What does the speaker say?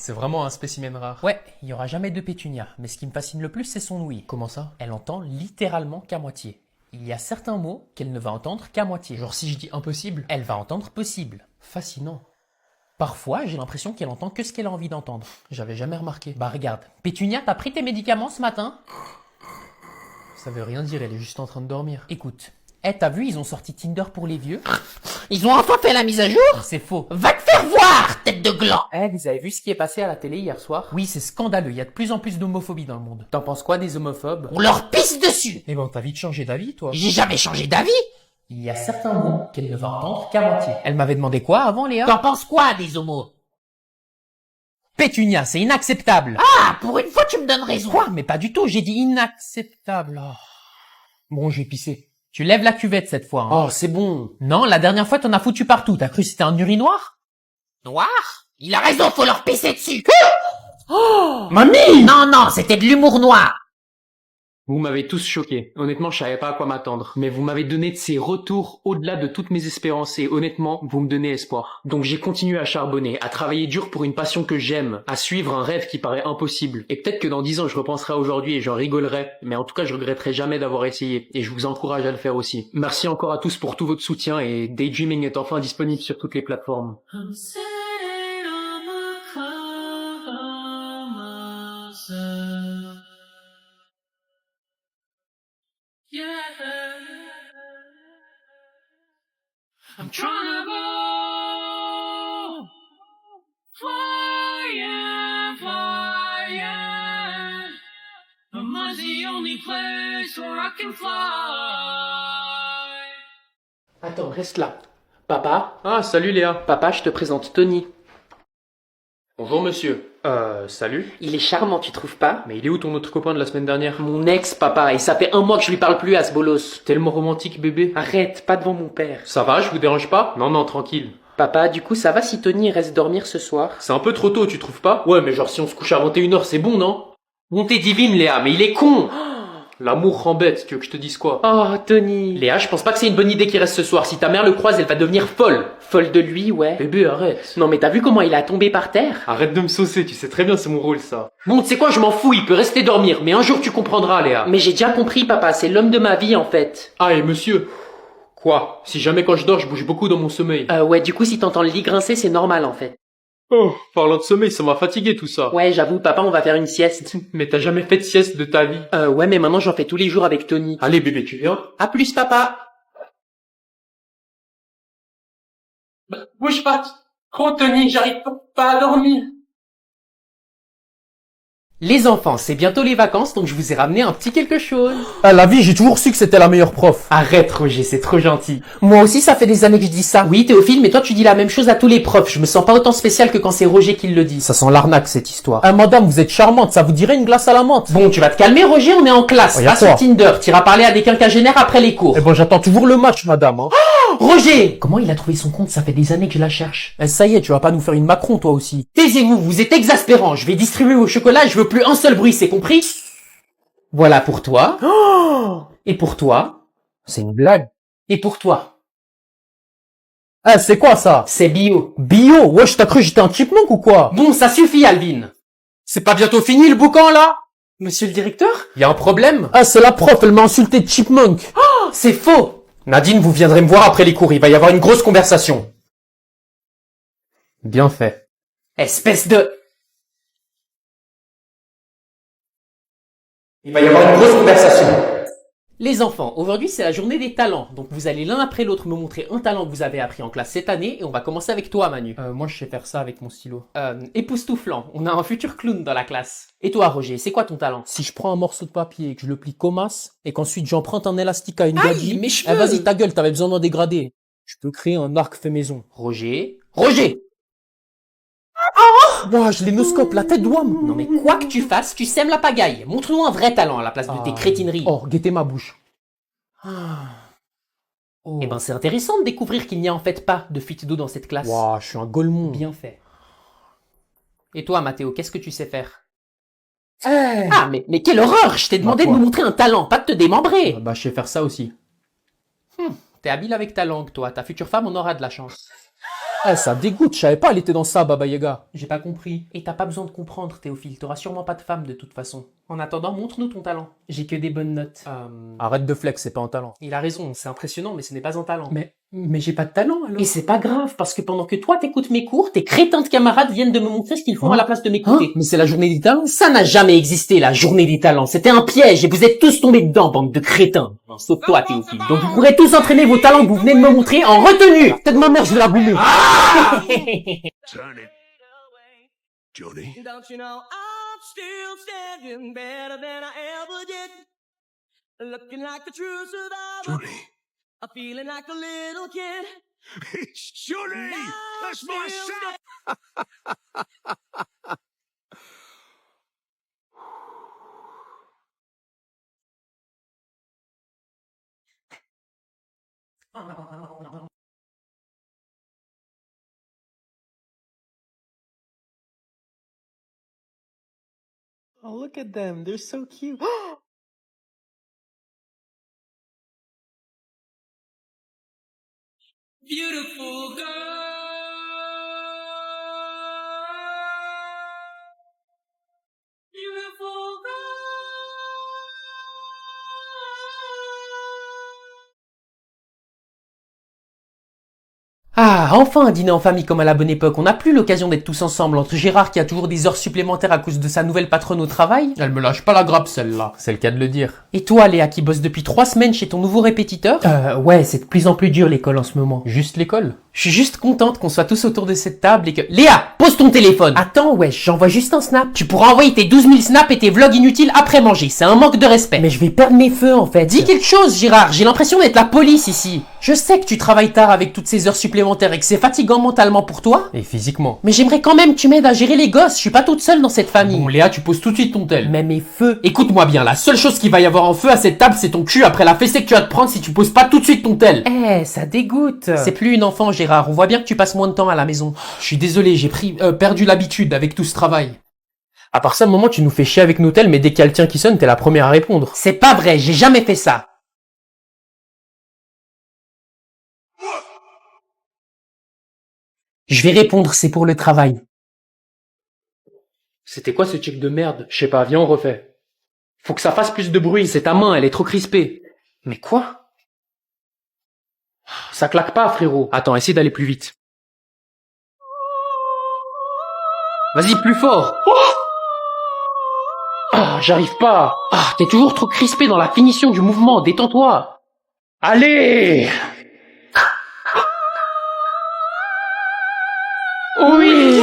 C'est vraiment un spécimen rare. Ouais, il y aura jamais de Pétunia, mais ce qui me fascine le plus, c'est son ouïe. Comment ça? Elle entend littéralement qu'à moitié. Il y a certains mots qu'elle ne va entendre qu'à moitié. Genre si je dis impossible? Elle va entendre possible. Fascinant. Parfois, j'ai l'impression qu'elle entend que ce qu'elle a envie d'entendre. J'avais jamais remarqué. Bah regarde, Pétunia, t'as pris tes médicaments ce matin? Ça veut rien dire, elle est juste en train de dormir. Écoute, t'as vu, ils ont sorti Tinder pour les vieux? Ils ont enfin fait la mise à jour? C'est faux. Va te faire voir, tête de gland! Vous avez vu ce qui est passé à la télé hier soir? Oui, c'est scandaleux, il y a de plus en plus d'homophobie dans le monde. T'en penses quoi des homophobes? On leur pisse dessus! Eh ben, t'as vite changé d'avis, toi. J'ai jamais changé d'avis! Il y a certains mots qu'elle ne va entendre qu'à moitié. Elle m'avait demandé quoi avant, Léa? T'en penses quoi des homos? Pétunia, c'est inacceptable! Ah, pour une fois tu me donnes raison! Quoi? Mais pas du tout, j'ai dit inacceptable. Oh. Bon, je vais pisser. Tu lèves la cuvette cette fois. Hein. Oh, c'est bon. Non, la dernière fois t'en as foutu partout, t'as cru que c'était un urinoir? Noir? Il a raison, faut leur pisser dessus! Oh, mamie! Non, c'était de l'humour noir! Vous m'avez tous choqué. Honnêtement, je savais pas à quoi m'attendre. Mais vous m'avez donné de ces retours au-delà de toutes mes espérances et honnêtement, vous me donnez espoir. Donc j'ai continué à charbonner, à travailler dur pour une passion que j'aime, à suivre un rêve qui paraît impossible. Et peut-être que dans 10 ans, je repenserai à aujourd'hui et j'en rigolerai. Mais en tout cas, je regretterai jamais d'avoir essayé. Et je vous encourage à le faire aussi. Merci encore à tous pour tout votre soutien et Daydreaming est enfin disponible sur toutes les plateformes. I'm trying to go flying, flying. Am the only place where I can fly? Attends, reste là. Papa? Ah, salut Léa. Papa, je te présente Tony. Bonjour monsieur. Salut. Il est charmant, tu trouves pas? Mais il est où ton autre copain de la semaine dernière? Mon ex, papa, et ça fait 1 mois que je lui parle plus à ce bolos. Tellement romantique bébé. Arrête, pas devant mon père. Ça va, je vous dérange pas? Non, tranquille. Papa, du coup, ça va si Tony reste dormir ce soir? C'est un peu trop tôt, tu trouves pas? Ouais, mais genre si on se couche à 21h, c'est bon, non? Bonté divine, Léa, mais il est con! L'amour rend bête, tu veux que je te dise quoi? Oh, Tony. Léa, je pense pas que c'est une bonne idée qu'il reste ce soir. Si ta mère le croise, elle va devenir folle. Folle de lui, ouais. Bébé, arrête. Non, mais t'as vu comment il a tombé par terre? Arrête de me saucer, tu sais très bien c'est mon rôle, ça. Bon, tu sais quoi, je m'en fous, il peut rester dormir, mais un jour tu comprendras, Léa. Mais j'ai déjà compris, papa, c'est l'homme de ma vie, en fait. Ah, et monsieur? Quoi? Si jamais quand je dors, je bouge beaucoup dans mon sommeil. Ouais, du coup, si t'entends le lit grincer, c'est normal, en fait. Oh, parlant de sommeil, ça m'a fatigué tout ça. Ouais, j'avoue, papa, on va faire une sieste. Mais t'as jamais fait de sieste de ta vie? Ouais, mais maintenant j'en fais tous les jours avec Tony. Allez bébé, tu viens? À plus, papa. Bouge pas. Oh Tony, j'arrive pas à dormir. Les enfants, c'est bientôt les vacances, donc je vous ai ramené un petit quelque chose. Ah, la vie, j'ai toujours su que c'était la meilleure prof. Arrête, Roger, c'est trop gentil. Moi aussi, ça fait des années que je dis ça. Oui, Théophile, mais toi, tu dis la même chose à tous les profs. Je me sens pas autant spécial que quand c'est Roger qui le dit. Ça sent l'arnaque, cette histoire. Ah, madame, vous êtes charmante, ça vous dirait une glace à la menthe? Bon, tu vas te calmer, Roger, on est en classe. Oh, y'a Pas sur quoi Tinder, t'iras parler à des quinquagénaires après les cours. Eh ben, j'attends toujours le match, madame, hein. Roger! Comment il a trouvé son compte? Ça fait des années que je la cherche. Eh, ça y est, tu vas pas nous faire une Macron, toi aussi. Taisez-vous, vous êtes exaspérant. Je vais distribuer vos chocolats, je veux plus un seul bruit, c'est compris? Voilà pour toi. Et pour toi. C'est une blague. Et pour toi. Eh, c'est quoi, ça? C'est bio. Bio? Wesh, t'as cru que j'étais un chipmunk ou quoi? Bon, ça suffit, Alvin. C'est pas bientôt fini, le boucan, là? Monsieur le directeur? Y a un problème? Ah, c'est la prof, elle m'a insulté de chipmunk. Oh, c'est faux! Nadine, vous viendrez me voir après les cours, il va y avoir une grosse conversation. Bien fait. Espèce de... Il va y avoir une grosse conversation. Les enfants, aujourd'hui c'est la journée des talents, donc vous allez l'un après l'autre me montrer un talent que vous avez appris en classe cette année, et on va commencer avec toi, Manu. Moi, je sais faire ça avec mon stylo. Époustouflant, on a un futur clown dans la classe. Et toi, Roger, c'est quoi ton talent? Si je prends un morceau de papier et que je le plie comme as, et qu'ensuite j'emprunte un élastique à une Aïe, gadji, mes cheveux! eh vas-y, ta gueule, t'avais besoin d'en dégrader. Je peux créer un arc fait maison. Roger? Roger! Ouah, je l'énoscope, la tête d'ouam. Non mais quoi que tu fasses, tu sèmes la pagaille. Montre-nous un vrai talent à la place de tes crétineries. Oh, guettez ma bouche. Eh ben c'est intéressant de découvrir qu'il n'y a en fait pas de fuite d'eau dans cette classe. Ouah, je suis un golemon. Bien fait. Et toi, Mathéo, qu'est-ce que tu sais faire? Eh. Ah, mais quelle horreur! Je t'ai demandé de quoi nous montrer un talent, pas de te démembrer! Bah, je sais faire ça aussi. T'es habile avec ta langue, toi. Ta future femme en aura de la chance. Eh, ça dégoûte, je savais pas, elle était dans ça, Baba Yaga. J'ai pas compris. Et t'as pas besoin de comprendre, Théophile. T'auras sûrement pas de femme de toute façon. En attendant, montre-nous ton talent. J'ai que des bonnes notes. Arrête de flex, c'est pas un talent. Il a raison, c'est impressionnant, mais ce n'est pas un talent. Mais j'ai pas de talent, alors. Et c'est pas grave, parce que pendant que toi t'écoutes mes cours, tes crétins de camarades viennent de me montrer ce qu'ils font à la place de m'écouter. Mais c'est la journée des talents. Ça n'a jamais existé, la journée des talents. C'était un piège et vous êtes tous tombés dedans, bande de crétins. Non, sauf toi, Théophile. Donc vous pourrez tous entraîner vos talents que vous venez de me montrer en retenue. Tête de ma mère, je vais la boumer. Turn it. Johnny. Don't you know I'm still standing better than I ever did? Looking like a true survivor, Johnny. I'm feeling like a little kid. It's Johnny! That's my son! Oh, look at them. They're so cute. Beautiful girl, beautiful girl. Ah, enfin un dîner en famille comme à la bonne époque. On n'a plus l'occasion d'être tous ensemble entre Gérard qui a toujours des heures supplémentaires à cause de sa nouvelle patronne au travail. Elle me lâche pas la grappe, celle-là. C'est le cas de le dire. Et toi, Léa, qui bosse depuis 3 semaines chez ton nouveau répétiteur. Ouais, c'est de plus en plus dur l'école en ce moment. Juste l'école. Je suis juste contente qu'on soit tous autour de cette table et que... Léa, pose ton téléphone. Attends, wesh, j'envoie juste un snap. Tu pourras envoyer tes 12 000 snaps et tes vlogs inutiles après manger. C'est un manque de respect. Mais je vais perdre mes feux, en fait. Dis quelque chose, Gérard. J'ai l'impression d'être la police ici. Je sais que tu travailles tard avec toutes ces heures supplémentaires et que c'est fatigant mentalement pour toi. Et physiquement. Mais j'aimerais quand même que tu m'aides à gérer les gosses. Je suis pas toute seule dans cette famille. Bon, Léa, tu poses tout de suite ton tel. Mais mes feux... Écoute-moi bien, la seule chose qu'il va y avoir en feu à cette table, c'est ton cul après la fessée que tu vas te prendre si tu poses pas tout de suite ton tel. Eh, ça dégoûte. C'est plus une enfant, Gérard. On voit bien que tu passes moins de temps à la maison. Je suis désolé, j'ai perdu l'habitude avec tout ce travail. À part ça, au moment, tu nous fais chier avec nos tels, mais dès qu'il y a le tien qui sonne, t'es la première à répondre. C'est pas vrai, j'ai jamais fait ça. Je vais répondre, c'est pour le travail. C'était quoi ce check de merde? Je sais pas, viens on refait. Faut que ça fasse plus de bruit, c'est ta main, elle est trop crispée. Mais quoi? Ça claque pas, frérot. Attends, essaie d'aller plus vite. Vas-y, plus fort. Ah, j'arrive pas. Ah, t'es toujours trop crispé dans la finition du mouvement, détends-toi. Allez! Oui!